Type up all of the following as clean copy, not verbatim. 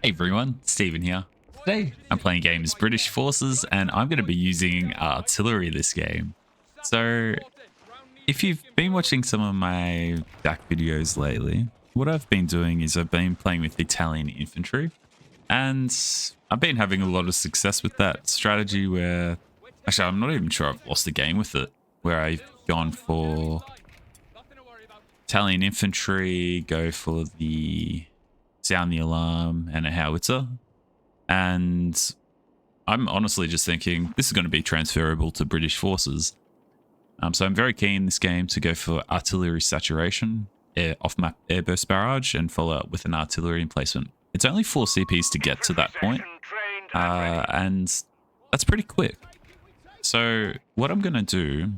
Hey everyone, Stephen here. Today I'm playing games British Forces and I'm going to be using artillery this game. So if you've been watching some of my DAC videos lately, what I've been doing is I've been playing with Italian infantry and I've been having a lot of success with that strategy where, actually I'm not even sure I've lost a game with it, where I've gone for Italian infantry, go for the sound the alarm and a howitzer, and I'm honestly just thinking this is going to be transferable to British forces. So I'm very keen this game to go for artillery saturation, off-map airburst barrage, and follow up with an artillery emplacement. It's only 4 CPs to get to that point, and that's pretty quick. So what I'm going to do,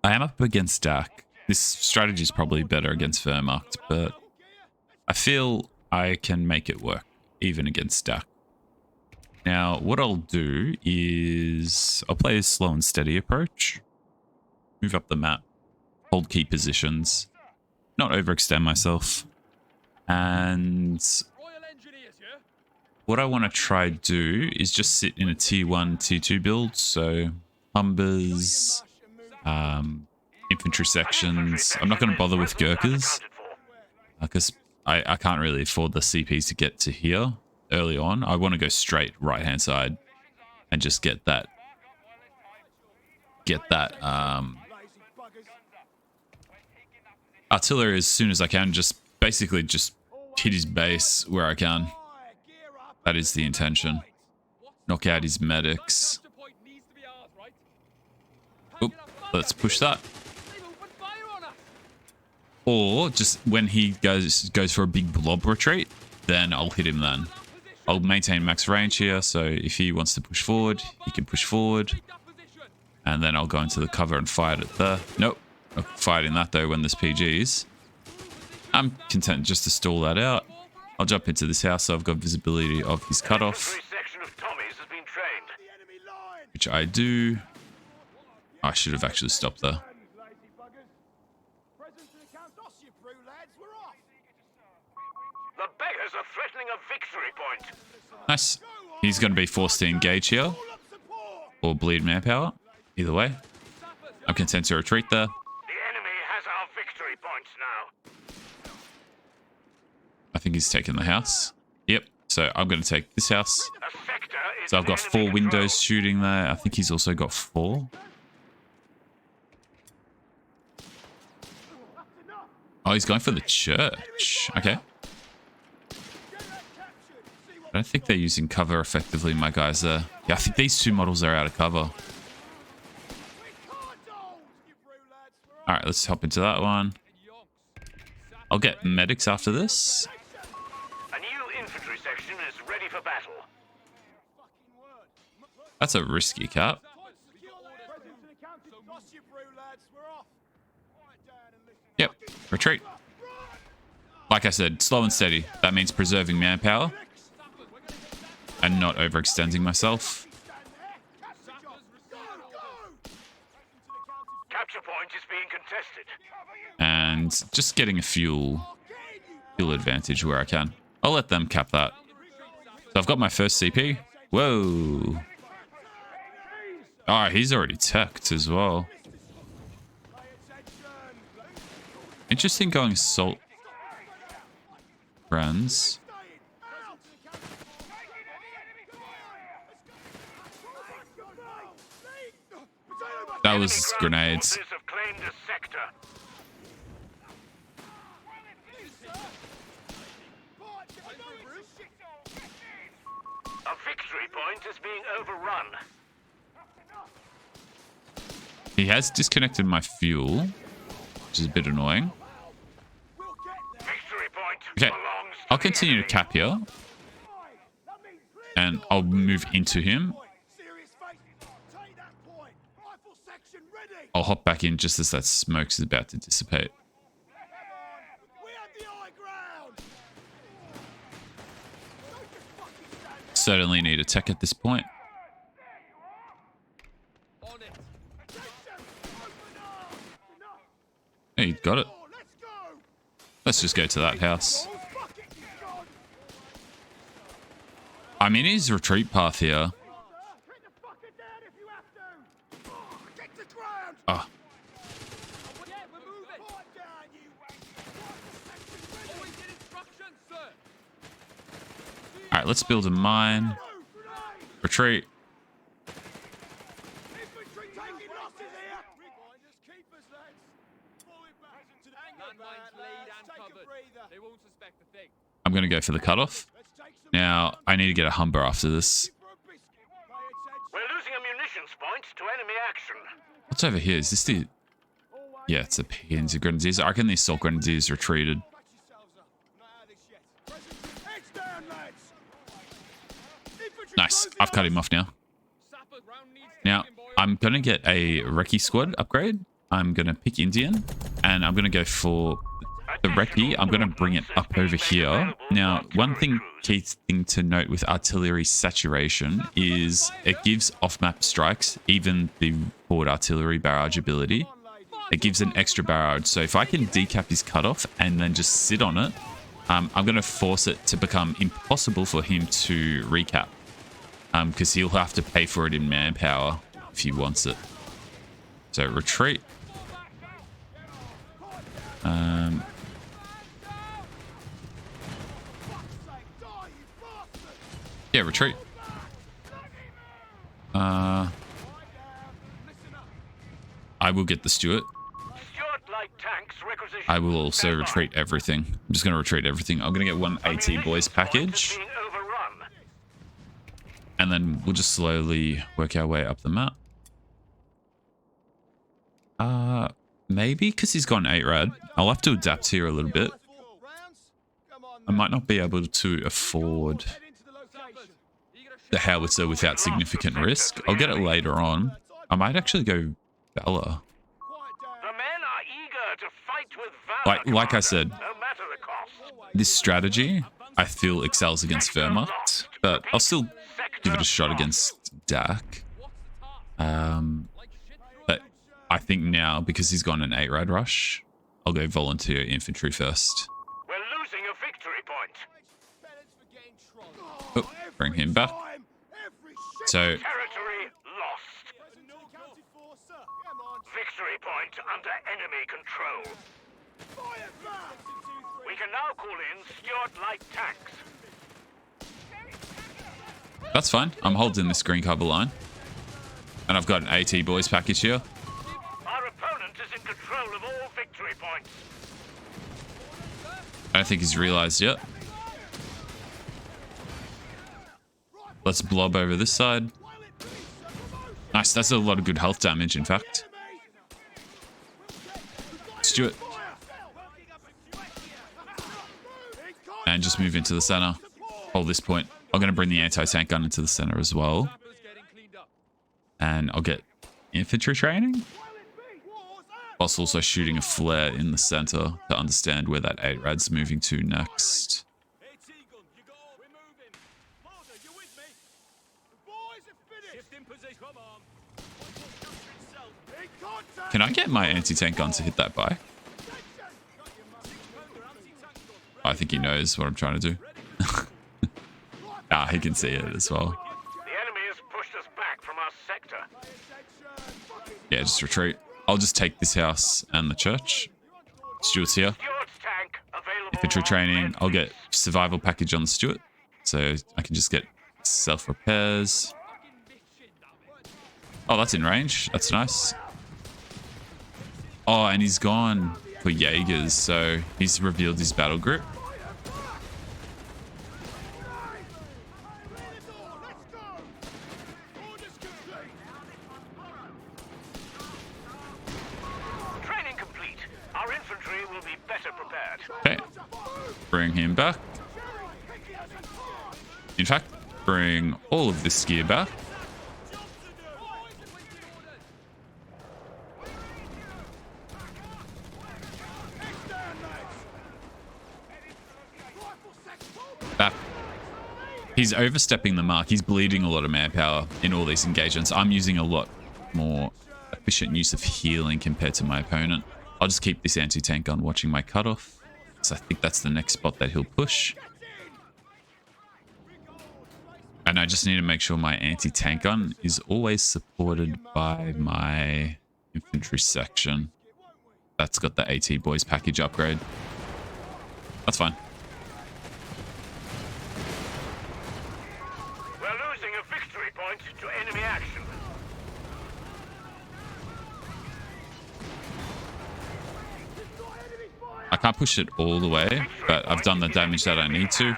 I am up against DAC. This strategy is probably better against Wehrmacht, but I feel I can make it work even against DAC. Now, what I'll do is I'll play a slow and steady approach, move up the map, hold key positions, not overextend myself, and what I want to try do is just sit in a tier 1, tier 2 build, so Humbers, infantry sections. I'm not going to bother with Gurkhas because I can't really afford the CPs to get to here early on. I want to go straight right hand side and just get that artillery as soon as I can. Just basically just hit his base where I can. That is the intention. Knock out his medics. Oop, let's push that. Or just when he goes for a big blob retreat, then I'll hit him then. I'll maintain max range here, so if he wants to push forward, he can push forward. And then I'll go into the cover and fire it there. Nope, I'll fire in that though when there's PGs. I'm content just to stall that out. I'll jump into this house so I've got visibility of his cutoff. Which I do. I should have actually stopped there. Nice. He's going to be forced to engage here or bleed manpower. Either way, I'm content to retreat there. The enemy has our victory points now. I think he's taken the house. Yep. So I'm going to take this house. So I've got 4 windows shooting there. I think he's also got 4. Oh, he's going for the church. Okay. I don't think they're using cover effectively, my guys there. Yeah, I think these 2 models are out of cover. Alright, let's hop into that one. I'll get medics after this. A new infantry section is ready for battle. That's a risky cap. Yep, retreat. Like I said, slow and steady. That means preserving manpower and not overextending myself. Capture point is being contested. And just getting a fuel advantage where I can. I'll let them cap that. So I've got my first CP. Whoa. Alright, he's already teched as well. Interesting going assault runs. That was grenades. A victory point is being overrun. He has disconnected my fuel, which is a bit annoying. Okay, I'll continue to cap here. And I'll move into him. I'll hop back in just as that smoke is about to dissipate. Certainly need a tech at this point. Hey, you got it. Let's just go to that house. I'm in his retreat path here. Oh. Alright, let's build a mine. Retreat. I'm going to go for the cutoff. Now, I need to get a Humber after this. We're losing a munitions point to enemy action. What's over here? Is this the... Yeah, it's a PNZ Grenadiers. I reckon the Assault Grenadiers retreated. Nice. I've cut him off now. Now, I'm going to get a Recce squad upgrade. I'm going to pick Indian. And I'm going to go for the Recce. I'm going to bring it up over here. Now, one key thing to note with artillery saturation is it gives off-map strikes, even the forward artillery barrage ability. It gives an extra barrage. So if I can decap his cutoff and then just sit on it, I'm going to force it to become impossible for him to recap. Because he'll have to pay for it in manpower if he wants it. So retreat. Yeah, retreat. I will get the Stuart. I will also retreat everything. I'm just going to retreat everything. I'm going to get one AT boys package. And then we'll just slowly work our way up the map. Maybe because he's gone 8 rad. I'll have to adapt here a little bit. I might not be able to afford the howitzer without significant risk. I'll get it later on. I might actually go Valor. Like I said, this strategy I feel excels against Wehrmacht, but I'll still give it a shot against Dak. But I think now, because he's gone an 8 rad rush, I'll go volunteer infantry first. We're losing a victory point. Oh, bring him back. So Territory lost. Victory point under enemy control. We can now call in Stuart light tanks. that's fine. I'm holding this green cover line. And I've got an AT boys package here. Our opponent is in control of all victory points. I don't think he's realized yet. Let's blob over this side. Nice, that's a lot of good health damage, in fact. Stuart. And just move into the center. Hold this point. I'm going to bring the anti-tank gun into the center as well. And I'll get infantry training. Whilst also shooting a flare in the center to understand where that 8 rad's moving to next. Can I get my anti-tank gun to hit that by? I think he knows what I'm trying to do. He can see it as well. The enemy has pushed us back from our sector. Yeah, just retreat. I'll just take this house and the church. Stuart's here. Stuart's tank available. Infantry training. I'll get survival package on the Stuart. So I can just get self-repairs. Oh, that's in range. That's nice. Oh, and he's gone for Jaegers, so he's revealed his battle group. Training complete. Our infantry will be better prepared. Okay. Bring him back. In fact, bring all of this gear back. He's overstepping the mark. He's bleeding a lot of manpower in all these engagements. I'm using a lot more efficient use of healing compared to my opponent. I'll just keep this anti-tank gun watching my cutoff. So I think that's the next spot that he'll push. And I just need to make sure my anti-tank gun is always supported by my infantry section. That's got the AT Boys package upgrade. That's fine. We're losing a victory point to enemy action. I can't push it all the way, but I've done the damage that I need to.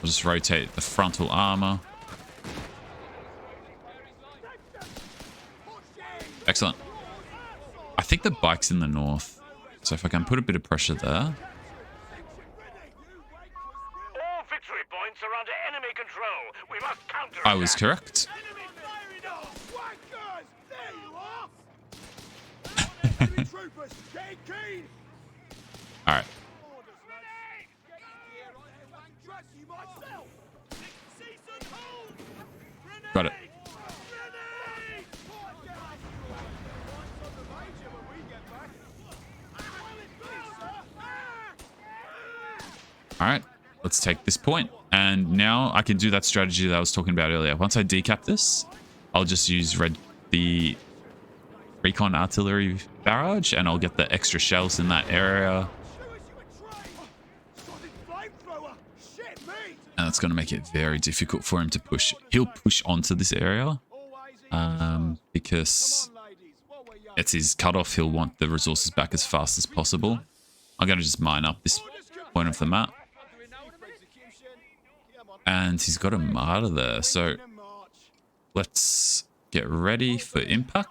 I'll just rotate the frontal armor. Excellent. I think the bike's in the north. So if I can put a bit of pressure there. All victory points are under enemy control. We must counter. I was correct. All right. Got it. All right, let's take this point. And now I can do that strategy that I was talking about earlier. Once I decap this, I'll just use the recon artillery barrage and I'll get the extra shells in that area. And that's going to make it very difficult for him to push. He'll push onto this area because it's his cutoff. He'll want the resources back as fast as possible. I'm going to just mine up this point of the map. And he's got a martyr there. So let's get ready for impact.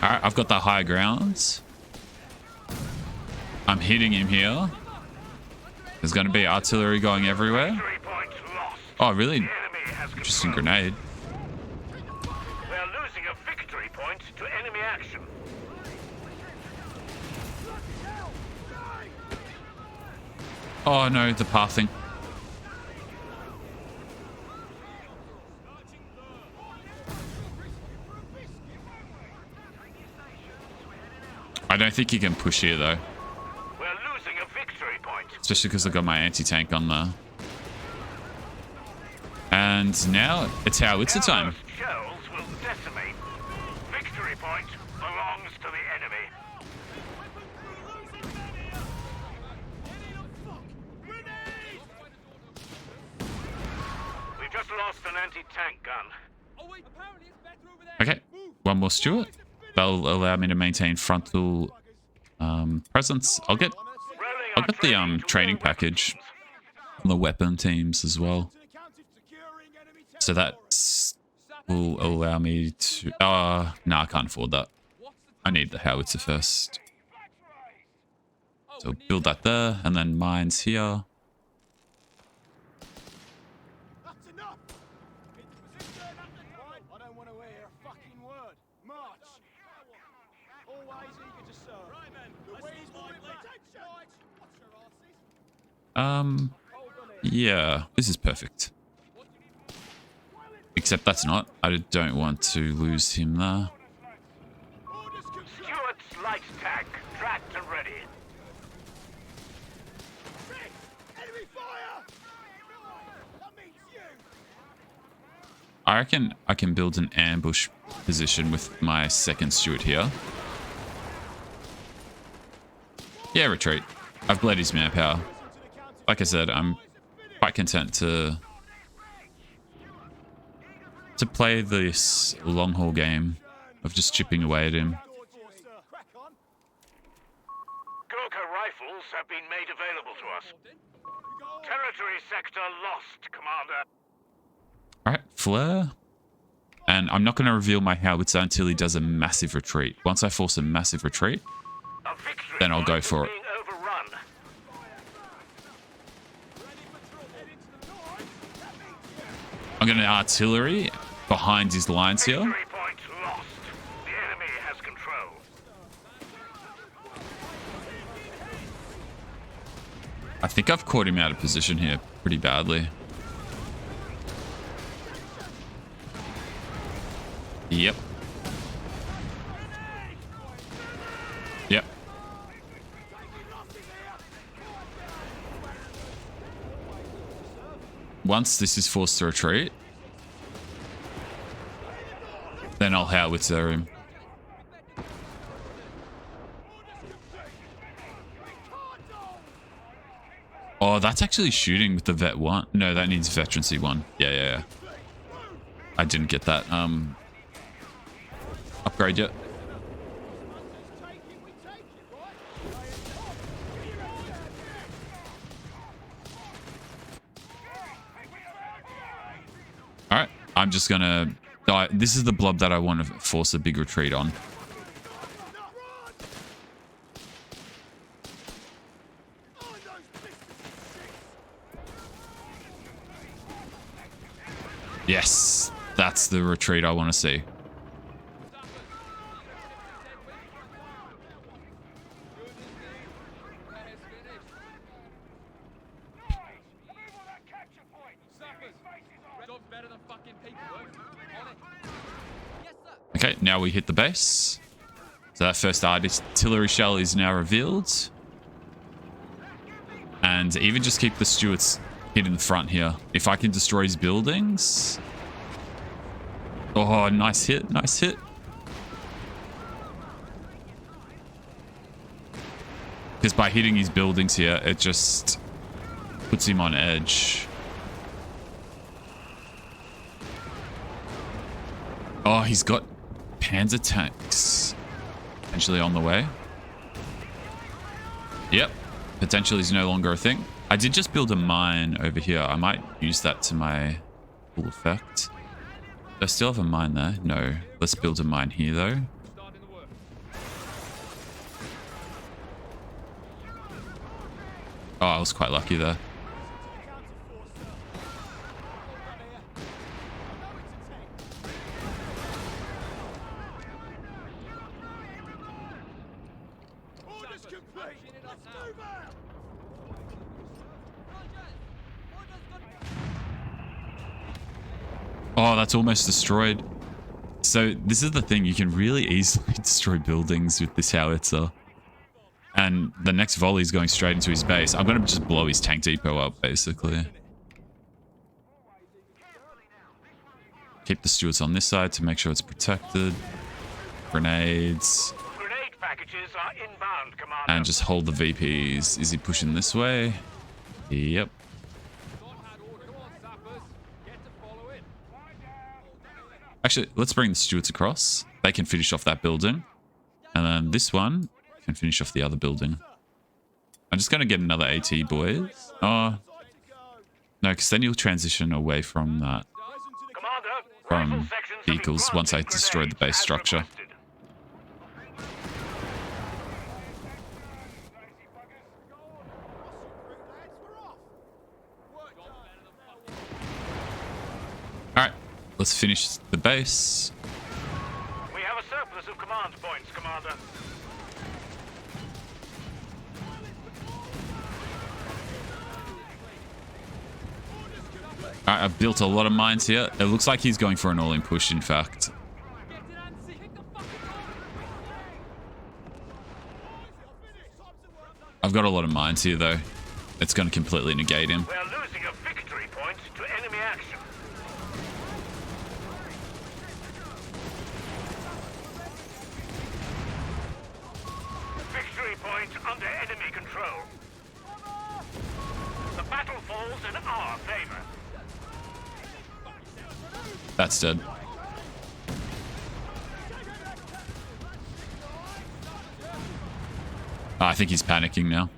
Alright, I've got the high grounds. I'm hitting him here. There's going to be artillery going everywhere. Oh, really? Interesting grenade. We're losing a victory point to enemy action. Oh no, the pathing. I don't think he can push here though. We're losing a victory point. Especially because I've got my anti-tank on there. And now it's howitzer time. Shells will decimate. Victory point belongs to the enemy. We've just lost an anti-tank gun. Okay, one more Stuart. That'll allow me to maintain frontal presence. I'll get the training package on the weapon teams as well. So that will allow me to... no, I can't afford that. I need the howitzer first. So build that there, and then mines here. Yeah, this is perfect. Except that's not. I don't want to lose him there. Stuart's light tank tracked and ready. I reckon I can build an ambush position with my second Stuart here. Yeah, retreat. I've bled his manpower. Like I said, I'm quite content to play this long haul game of just chipping away at him. Gurkha rifles have been made available to us. Territory sector lost, Commander. Alright, flare. And I'm not going to reveal my howitzer until he does a massive retreat. Once I force a massive retreat, then I'll go for it. I'm going to artillery behind his lines here. I think I've caught him out of position here pretty badly. Yep. Yep. Once this is forced to retreat, then I'll howitzer him. Oh, that's actually shooting with the vet one. No, that needs veterancy one. Yeah. I didn't get that. Upgrade yet. All right, I'm just gonna. This is the blob that I want to force a big retreat on. Yes, that's the retreat I want to see. Okay, now we hit the base. So that first artillery shell is now revealed. And even just keep the Stuarts hit in the front here. If I can destroy his buildings. Oh, nice hit. Nice hit. Because by hitting his buildings here, it just puts him on edge. Oh, he's got Panzer tanks potentially on the way. Yep. Potential is no longer a thing. I did just build a mine over here. I might use that to my full effect. Do I still have a mine there? No. Let's build a mine here, though. Oh, I was quite lucky there. Oh, that's almost destroyed. So this is the thing. You can really easily destroy buildings with this howitzer. And the next volley is going straight into his base. I'm going to just blow his tank depot up, basically. Keep the Stuarts on this side to make sure it's protected. Grenades. Grenade packages are inbound, Commander. And just hold the VPs. Is he pushing this way? Yep. Actually, let's bring the Stuarts across. They can finish off that building. And then this one can finish off the other building. I'm just going to get another AT, boys. Oh. No, because then you'll transition away from that. From vehicles once I destroy the base structure. Alright, let's finish the base. We have a surplus of command points, Commander. Alright, I've built a lot of mines here. It looks like he's going for an all-in push, in fact. I've got a lot of mines here, though. It's going to completely negate him. We are losing a victory point to enemy action. Victory point under enemy control. The battle falls in our favor. That's dead. Oh, I think he's panicking now.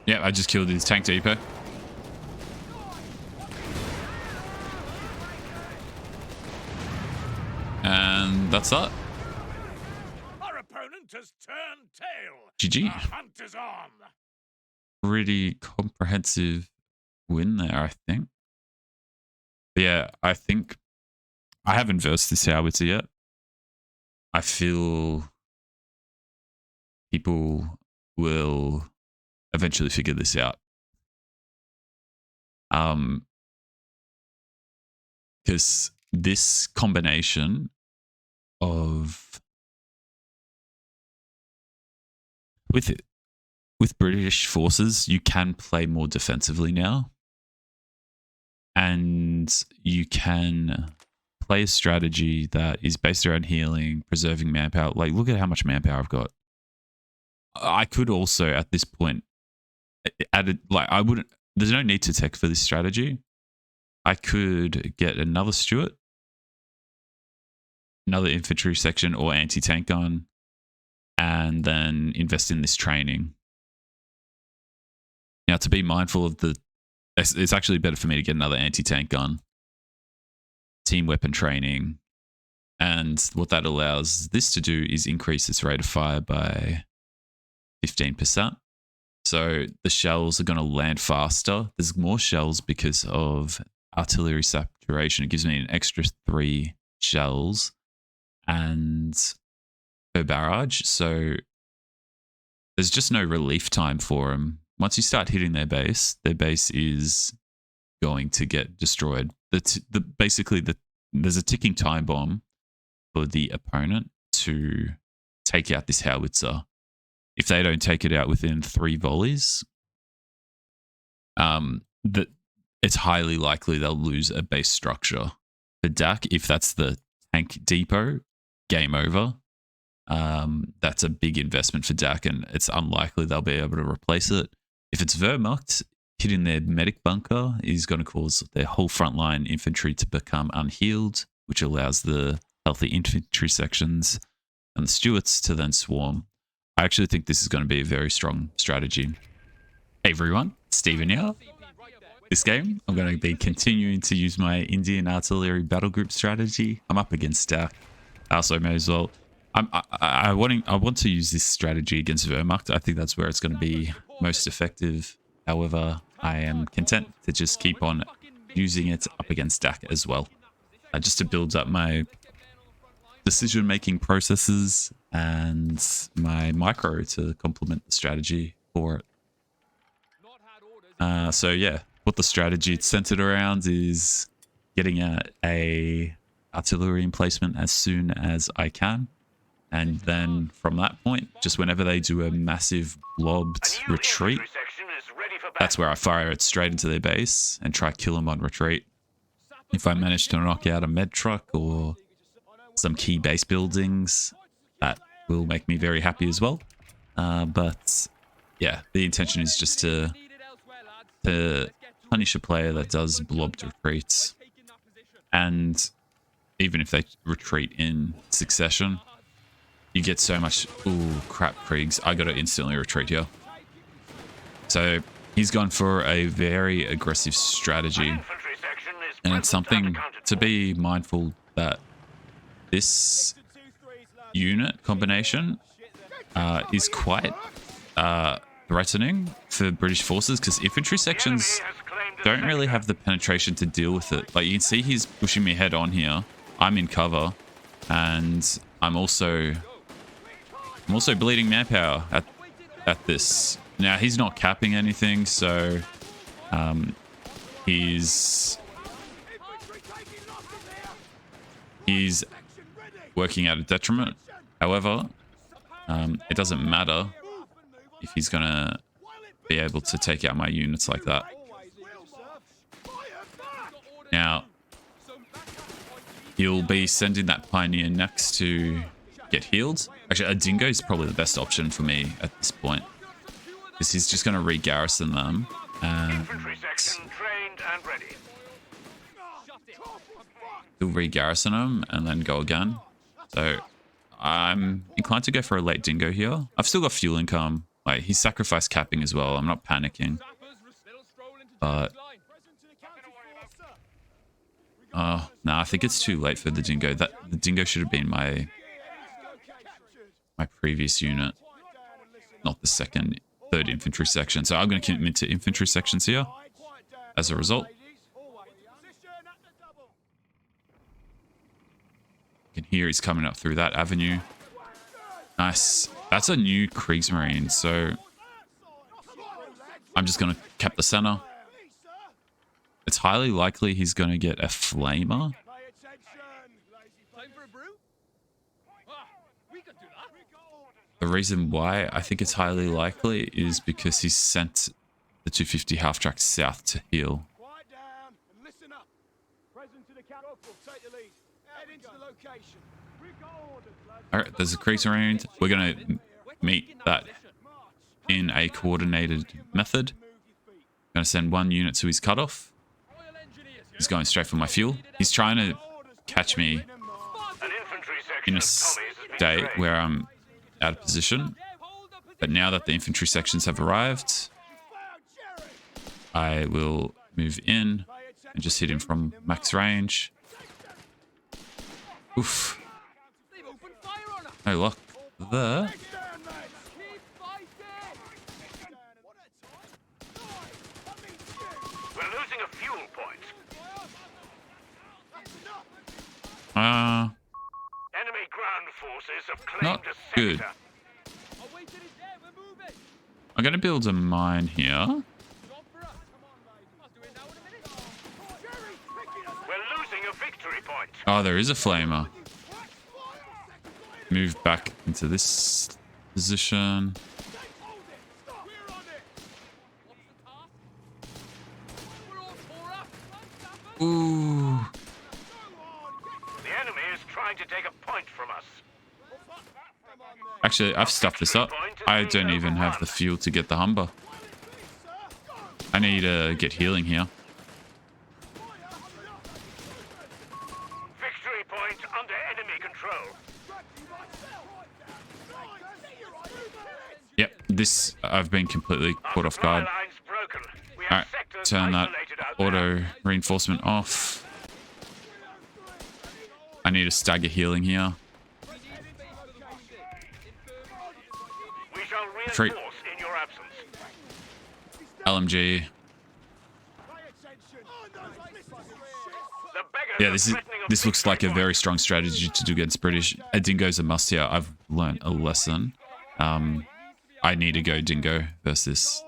Yeah, I just killed his tank depot. And that's that. Our opponent has turned tail. GG. The hunt is on. Pretty comprehensive win there, I think. But yeah, I think I haven't versed this howitzer yet. I feel people will eventually figure this out. Because this combination of with British forces, you can play more defensively now, and you can play a strategy that is based around healing, preserving manpower. Like, look at how much manpower I've got. I could also, at this point, add like I wouldn't. There's no need to tech for this strategy. I could get another Stuart, another infantry section or anti-tank gun, and then invest in this training. Now, to be mindful of it's actually better for me to get another anti-tank gun, team weapon training, and what that allows this to do is increase its rate of fire by 15%. So the shells are going to land faster. There's more shells because of artillery saturation. It gives me an extra 3 shells and per barrage. So there's just no relief time for them. Once you start hitting their base is going to get destroyed. Basically, there's a ticking time bomb for the opponent to take out this howitzer. If they don't take it out within 3 volleys, that it's highly likely they'll lose a base structure. For DAC, if that's the tank depot, game over. That's a big investment for DAC, and it's unlikely they'll be able to replace it. If it's Wehrmacht, hitting their medic bunker is going to cause their whole frontline infantry to become unhealed, which allows the healthy infantry sections and the Stuarts to then swarm. I actually think this is going to be a very strong strategy. Hey everyone, StephennJF. This game, I'm going to be continuing to use my Indian artillery Battlegroup strategy. I'm up against DAC, so I may as well. I want to use this strategy against Wehrmacht. I think that's where it's going to be most effective. However, I am content to just keep on using it up against DAC as well, just to build up my decision-making processes and my micro to complement the strategy for it. So yeah, what the strategy it's centered around is getting a artillery emplacement as soon as I can. And then from that point, just whenever they do a massive lobbed retreat, that's where I fire it straight into their base and try kill them on retreat. If I manage to knock out a med truck or some key base buildings, that will make me very happy as well. But yeah, the intention is just to punish a player that does blobbed retreats. And even if they retreat in succession, you get so much, ooh, crap, Kriegs. I got to instantly retreat here. So he's gone for a very aggressive strategy. And it's something to be mindful that this unit combination is quite threatening for British forces, because infantry sections don't really have the penetration to deal with it. Like, you can see he's pushing me head on here. I'm in cover, and I'm also bleeding manpower at this. Now, he's not capping anything, so he's working at a detriment. However, it doesn't matter if he's going to be able to take out my units like that. Now, he'll be sending that Pioneer next to get healed. Actually, a Dingo is probably the best option for me at this point, because he's just going to re-garrison them. And he'll re-garrison them and then go again. So I'm inclined to go for a late Dingo here. I've still got fuel income. Like, he's sacrificed capping as well. I'm not panicking. But no, I think it's too late for the Dingo. The Dingo should have been my previous unit, not the third infantry section. So I'm going to commit to infantry sections here as a result. You can hear he's coming up through that avenue. Nice. That's a new Kriegsmarine, so I'm just going to cap the center. It's highly likely he's going to get a flamer. The reason why I think it's highly likely is because he's sent the 250 half-track south to heal. Alright, there's a Kriegsmarine. We're going to meet that in a coordinated method. I'm going to send one unit to his cutoff. He's going straight for my fuel. He's trying to catch me in a state where I'm out of position. But now that the infantry sections have arrived, I will move in and just hit him from max range. Oof. No luck there. We're losing a fuel point. Enemy ground forces have claimed Not a sector. good. I'm going to build a mine here. We're losing a victory point. Oh, there is a flamer. Move back into this position. Ooh. The enemy is trying to take a point from us. Actually, I've stuffed this up. I don't even have the fuel to get the Humber. I need to get healing here. Victory point under enemy control. Yep, this I've been completely caught off guard. Alright, turn that auto reinforcement off. I need a stagger healing here. We shall Retreat. reinforce in your absence. LMG. The beggars Yeah, are this threatening a looks like a victory very strong strategy to do against British. A dingo's a must here. I've learnt a lesson. I need to go dingo versus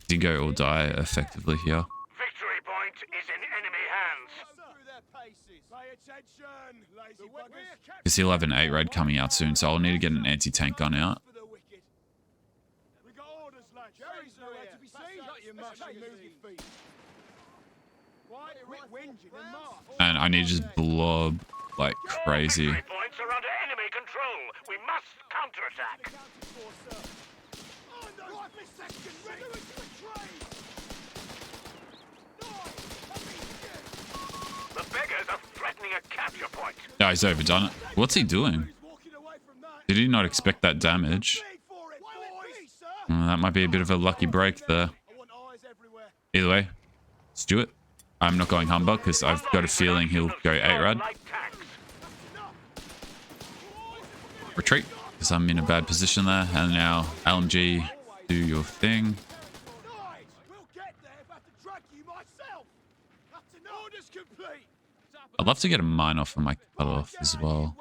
dingo or die effectively here. Victory point is in enemy hands. Because he'll have an 8-raid coming out soon, so I'll need to get an anti-tank gun out. And I need to just blob like crazy. Victory points are under enemy control. We must counterattack. The beggars are threatening a capture point. No, he's overdone it. What's he doing? Did he not expect that damage? That might be a bit of a lucky break there. Either way, let's do it. I'm not going Humber because I've got a feeling he'll go 8-rad. Retreat, because I'm in a bad position there. And now LMG, do your thing. I'd love to get a mine off of my cutoff as well.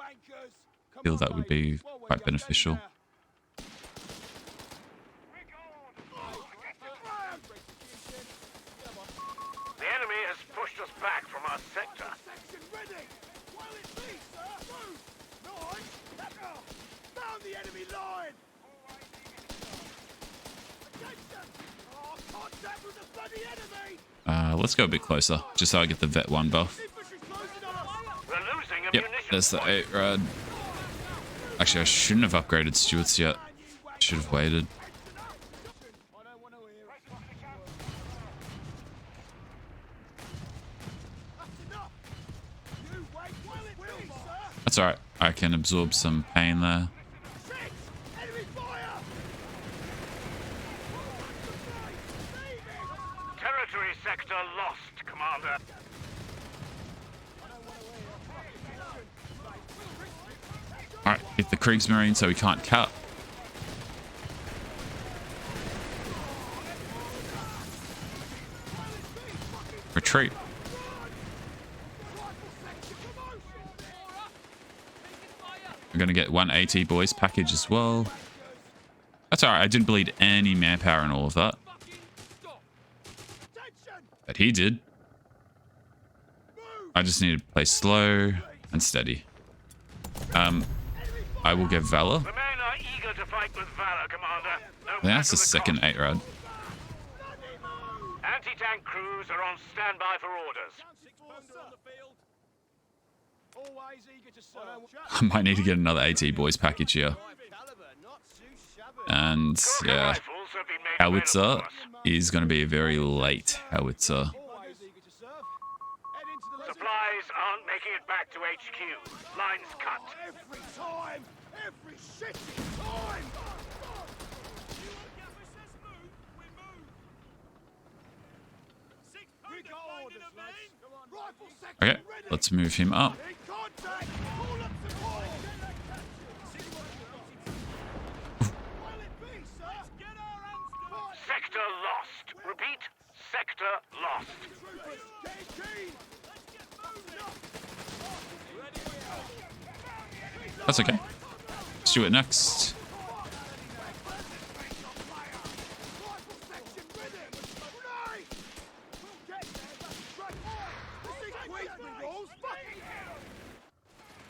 I feel that would be quite beneficial. The enemy has pushed us back from our sector. Let's go a bit closer, just so I get the Vet 1 buff. We're losing Yep, ammunition. there's the 8-rad. Actually, I shouldn't have upgraded Stewards yet. Should have waited. That's alright. I can absorb some pain there. Territory sector lost, Commander. Alright, hit the Kriegsmarine so we can't cut. Retreat. going to get one AT boys package as well. That's alright. I didn't bleed any manpower in all of that. But he did. I just need to play slow and steady. I will get Valor. The men are eager to fight with valor, Commander. No That's the matter second cost. 8-rad. Anti-tank crews are on standby for orders. I might need to get another AT boys package here. And yeah, Rifles have been made howitzer available to us. is going to be a very late howitzer. Supplies aren't making it back to HQ. Lines cut. Every time! Every shitty time! We got orders, lads. Rifle section Okay, let's move him up. in contact! Call up support! Will it be, sir? Get our hands Sector lost. Repeat. Sector lost. Troopers, get keen! That's okay. Let's do it next. Rifle section with him! Grenade! Get there! This is rules!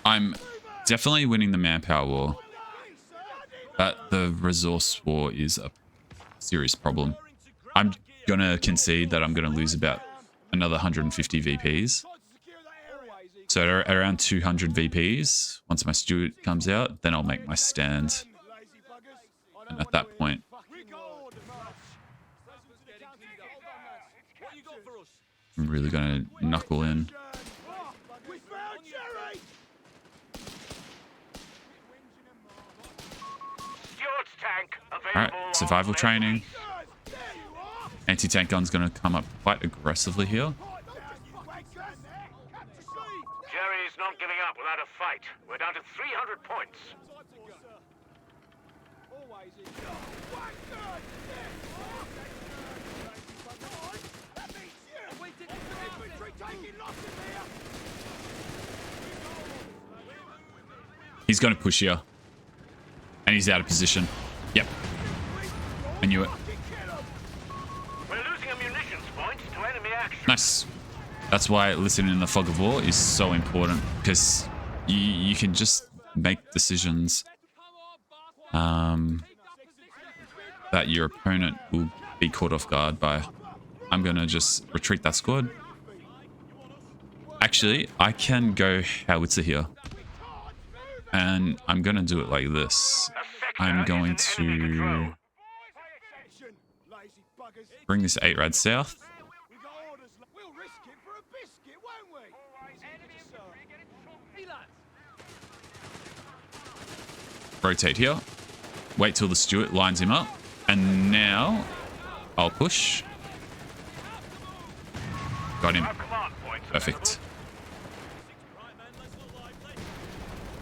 I'm definitely winning the manpower war, but the resource war is a serious problem. I'm going to concede that I'm going to lose about another 150 VPs. So at around 200 VPs, once my Steward comes out, then I'll make my stand. And at that point, I'm really going to knuckle in. We found Jerry! Stewart's tank available. Alright, on survival level. training. There you are! Anti-tank gun's going to come up quite aggressively here. Jerry's not giving up without a fight. We're down to 300 points. He's going to push here. And he's out of position. Yep. I knew it. We're losing a munitions point to enemy action. Nice. That's why listening in the fog of war is so important, because you can just make decisions that your opponent will be caught off guard by. I'm going to just retreat that squad. Actually, I can go howitzer here. And I'm going to do it like this. I'm going to bring this 8-rad south. We'll risk it for a biscuit, won't we? Rotate here. Wait till the Steward lines him up. And now I'll push. Got him. Our command points are Perfect.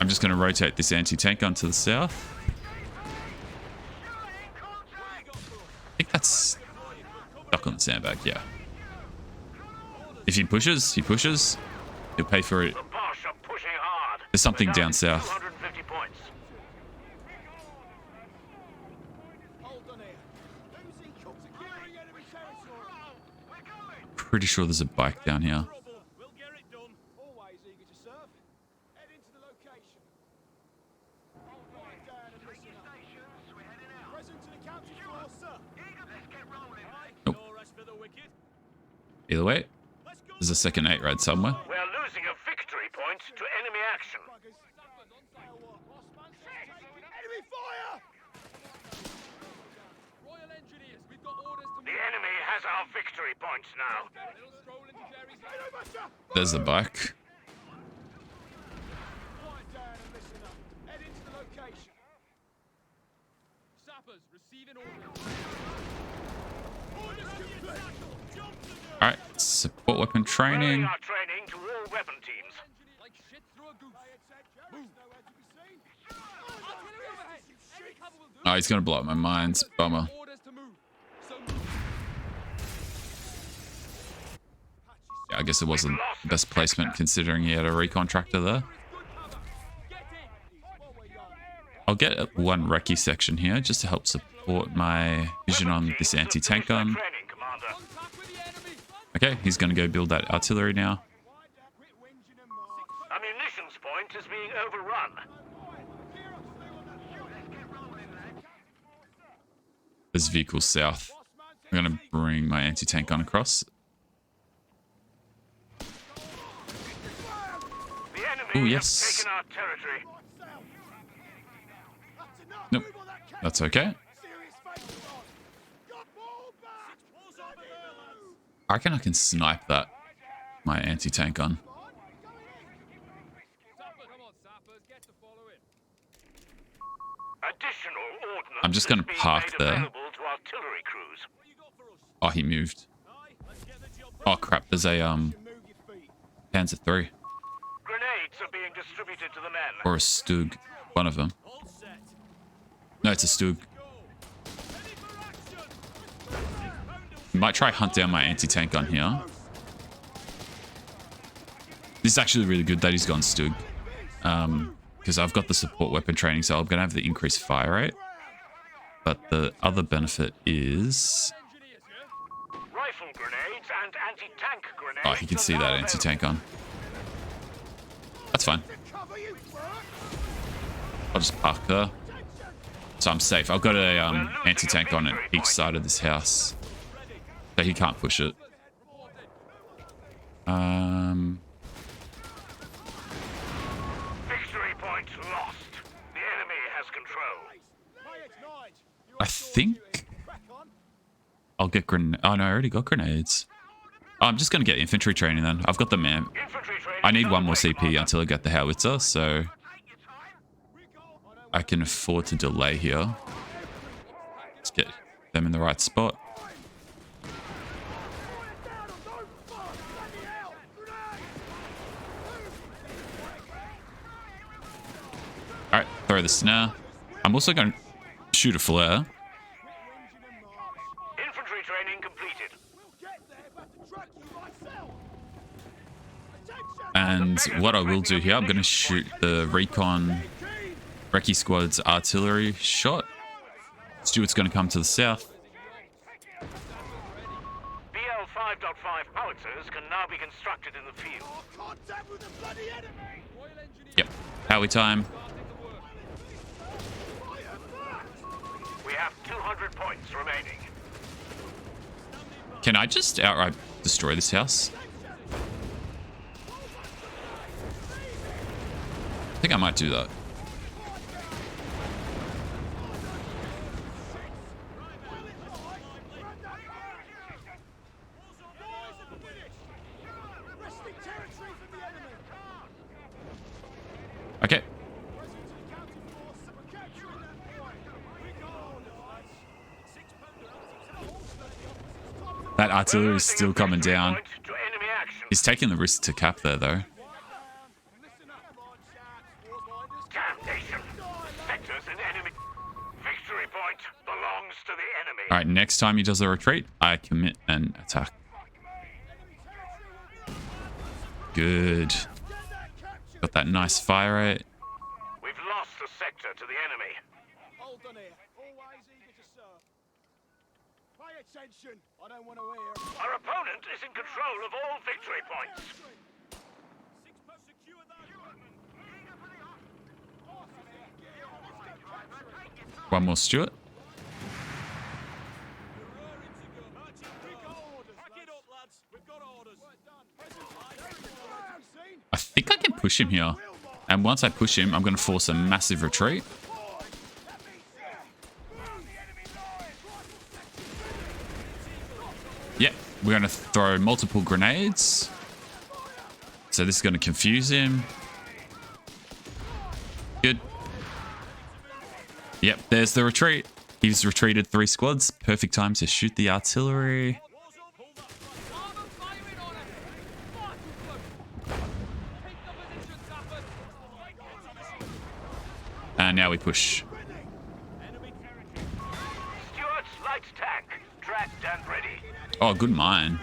I'm just going to rotate this anti-tank gun to the south. I think that's stuck on the sandbag, yeah. If he pushes, he pushes. He'll pay for it. The Bosch are pushing hard. There's something We're down to south. 250 points. Hold on here. Losing cook securing enemy territory. Pretty sure there's a bike down here. We'll get it done. Always eager to serve. Head into the location. Quiet down and listen up. Present to the county floor, sir. Let's get rolling. Nope. No rest for the wicked. Either way, there's a second 8-rad somewhere. We're losing a victory point to enemy action. Buggers. Enemy fire! Royal Engineers, we've got orders to The enemy has our victory points now. There's the bike. Quiet down and listen up. Head into the location. Sappers receiving orders. Orders complete. Jump to the Alright, support weapon Rolling training. our training to all weapon teams. like shit through a goose. Move. Nowhere to be seen. Artillery overhead. Any cover will do. Oh, he's going to blow up my mines. Bummer. Orders to move. So move. Yeah, I guess it wasn't the best placement considering he had a recon tractor there. Good cover. Get in. What were I'll get one recce section here just to help support my vision on this anti-tank gun. Training, Commander. Okay, he's going to go build that artillery now. A munitions point is being overrun. There's vehicles south. I'm going to bring my anti-tank gun across. The enemy Oh, has yes. taken our territory. Nope. That's okay. I reckon I can snipe that. My anti-tank gun. Additional ordnance I'm just going is to being park made there. available to artillery crews. Oh, he moved. Oh, crap. There's a, Panzer III. Grenades are being distributed to the men. Or a Stug. One of them. No, it's a Stug. Might try hunt down my anti-tank gun here. This is actually really good that he's gone Stug. Because I've got the support weapon training, so I'm going to have the increased fire rate. But the other benefit is... Rifle grenades and anti-tank grenades. Oh, he can see that anti-tank gun. That's fine. I'll just park there. So I'm safe. I've got a anti-tank on at each side of this house. So he can't push it. Victory point lost. The enemy has control. I think I'll get grenades. Oh no, I already got grenades. Oh, I'm just going to get infantry training then. I've got the man. Infantry training I need one more underway, CP Commander. until I get the howitzer, so I can afford to delay here. Let's get them in the right spot. Alright, throw the snare. I'm also going to shoot a flare. Infantry training completed. And what I will do here, I'm going to shoot the recon recce squad's artillery shot. Stuart's going to come to the south. BL 5.5 howitzers can now be constructed in the field. Yep, Howie time. We have 200 points remaining. Can I just outright destroy this house? I think I might do that. Okay. That artillery is still coming down. Point to enemy action. He's taking the risk to cap there, though. Damnation. Sectors in enemy. Victory point belongs to the enemy. All right, next time he does a retreat, I commit and attack. Good. Got that nice fire rate. We've lost the sector to the enemy. Hold on here. Always eager to serve. Pay attention. I don't want to hear. Our opponent is in control of all victory points. One more Stuart. I think I can push him here. And once I push him, I'm going to force a massive retreat. Yep, we're going to throw multiple grenades. So this is going to confuse him. Good. Yep, there's the retreat. He's retreated 3 squads. Perfect time to shoot the artillery. And now we push. Stuart's light tank, tracked and ready. Oh, good mine.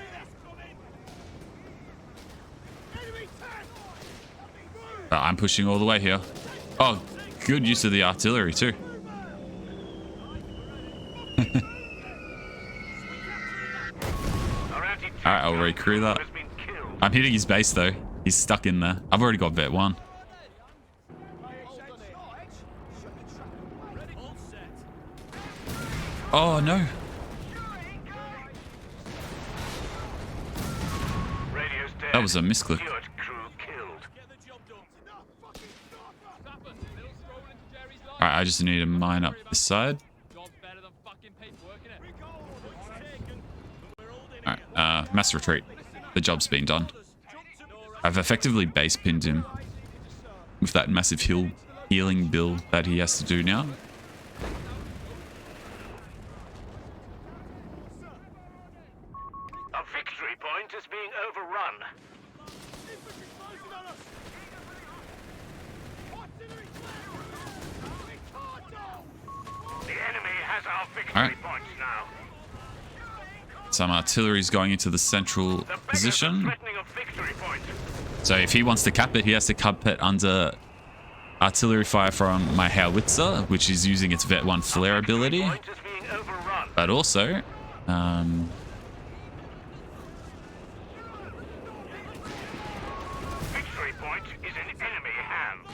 I'm pushing all the way here. Oh, Good use of the artillery too. Alright, I'll recrew that. I'm hitting his base though. He's stuck in there. I've already got vet 1. Oh no. That was a misclick. Alright, I just need to mine up this side. Alright, mass retreat. The job's been done. I've effectively base pinned him with that massive healing build that he has to do now. A victory point is being overrun. The enemy has our victory points now. Some artillery's going into the central position. So if he wants to cap it, he has to cap it under artillery fire from my howitzer, which is using its vet 1 flare ability. But also, victory point is in enemy hands.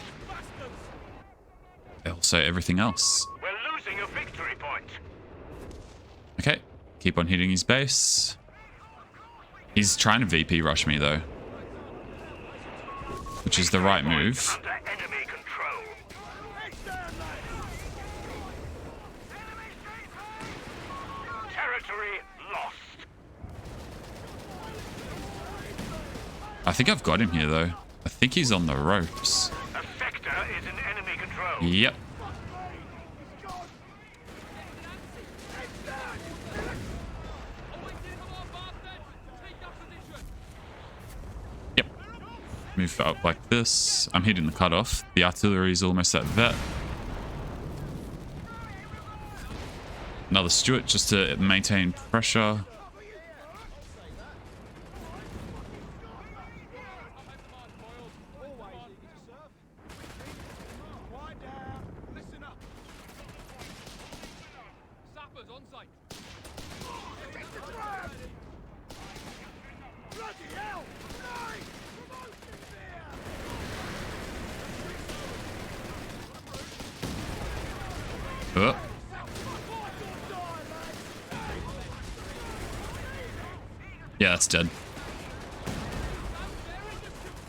also everything else. We're losing a victory point. Okay, keep on hitting his base. He's trying to VP rush me though, which is the right move. Under enemy control. Territory lost. I think I've got him here though. I think he's on the ropes. A sector is in enemy control. Yep. Yep. Move up like this. I'm hitting the cutoff. The artillery is almost at vet. Another Stuart just to maintain pressure. Oh. Yeah, that's dead.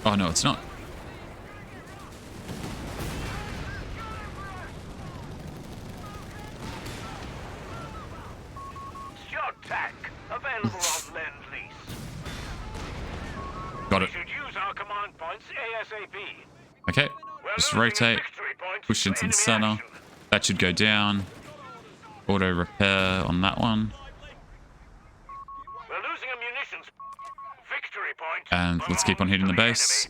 Oh, no, it's not. Shot tack available on Lend Lease. Got We it. should use our command points ASAP. Okay, just rotate, push into the center. That should go down. Auto repair on that one. We're losing a munitions victory point. And let's keep on hitting the base.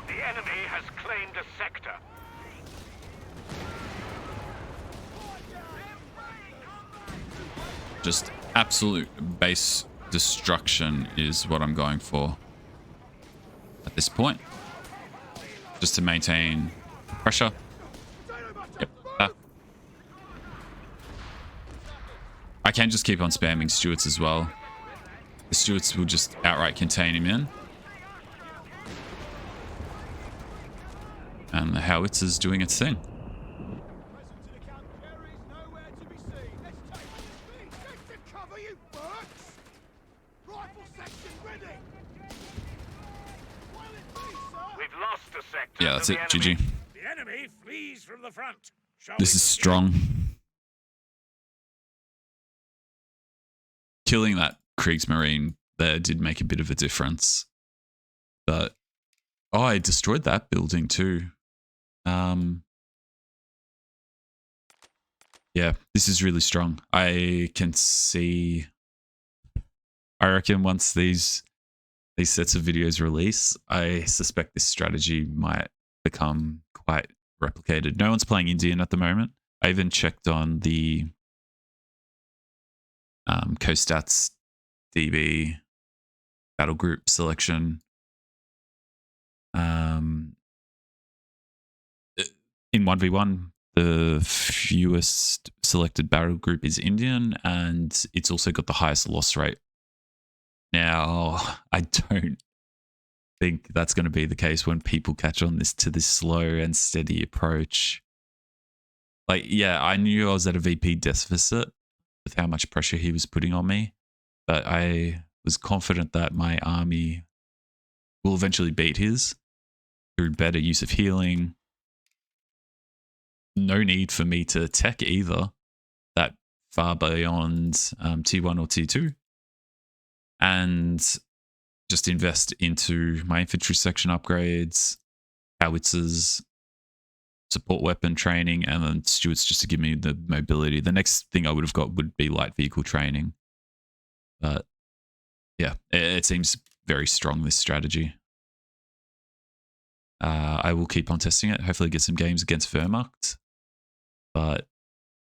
The enemy has claimed a sector. Just absolute base destruction is what I'm going for at this point. Just to maintain pressure. Yep. I can just keep on spamming Stuarts as well. The Stuarts will just outright contain him in. And the howitzer's doing its thing. Yeah, that's it. GG. The enemy flees from the front. This is strong. Killing that Kriegsmarine there did make a bit of a difference. But, oh, I destroyed that building too. Yeah, this is really strong. I can see... I reckon once these sets of videos release, I suspect this strategy might become quite replicated. No one's playing Indian at the moment. I even checked on the co-stats, DB, battle group selection. In 1v1, the fewest selected battle group is Indian, and it's also got the highest loss rate. Now, I don't think that's going to be the case when people catch on to this slow and steady approach. Like, yeah, I knew I was at a VP deficit with how much pressure he was putting on me, but I was confident that my army will eventually beat his through better use of healing. No need for me to tech either that far beyond T1 or T2. And just invest into my infantry section upgrades, howitzers, support weapon training, and then Stuarts just to give me the mobility. The next thing I would have got would be light vehicle training. But yeah, it seems very strong, this strategy. I will keep on testing it, hopefully get some games against Wehrmacht. But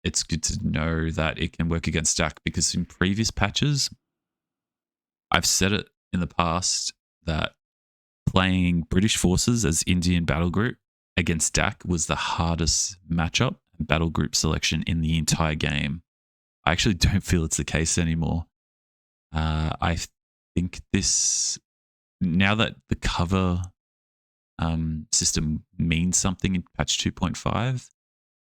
it's good to know that it can work against DAC, because in previous patches, I've said it in the past that playing British forces as Indian battle group against DAC was the hardest matchup and battle group selection in the entire game. I actually don't feel it's the case anymore. I think this, now that the cover system means something in patch 2.5,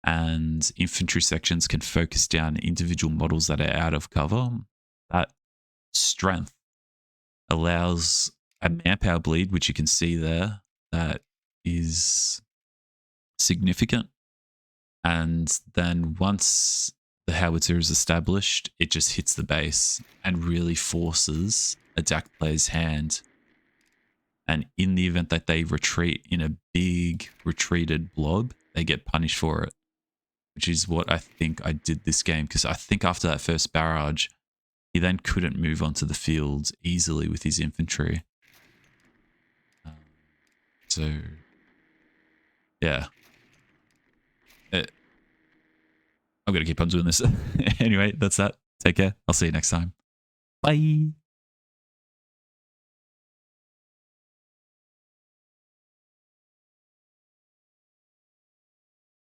and infantry sections can focus down individual models that are out of cover, that strength allows a manpower bleed, which you can see there, that is significant. And then once the howitzer is established, it just hits the base and really forces a DAC player's hand. And in the event that they retreat in a big retreated blob, they get punished for it, which is what I think I did this game, because I think after that first barrage, he then couldn't move onto the field easily with his infantry. So, yeah. I'm going to keep on doing this. Anyway, that's that. Take care. I'll see you next time. Bye.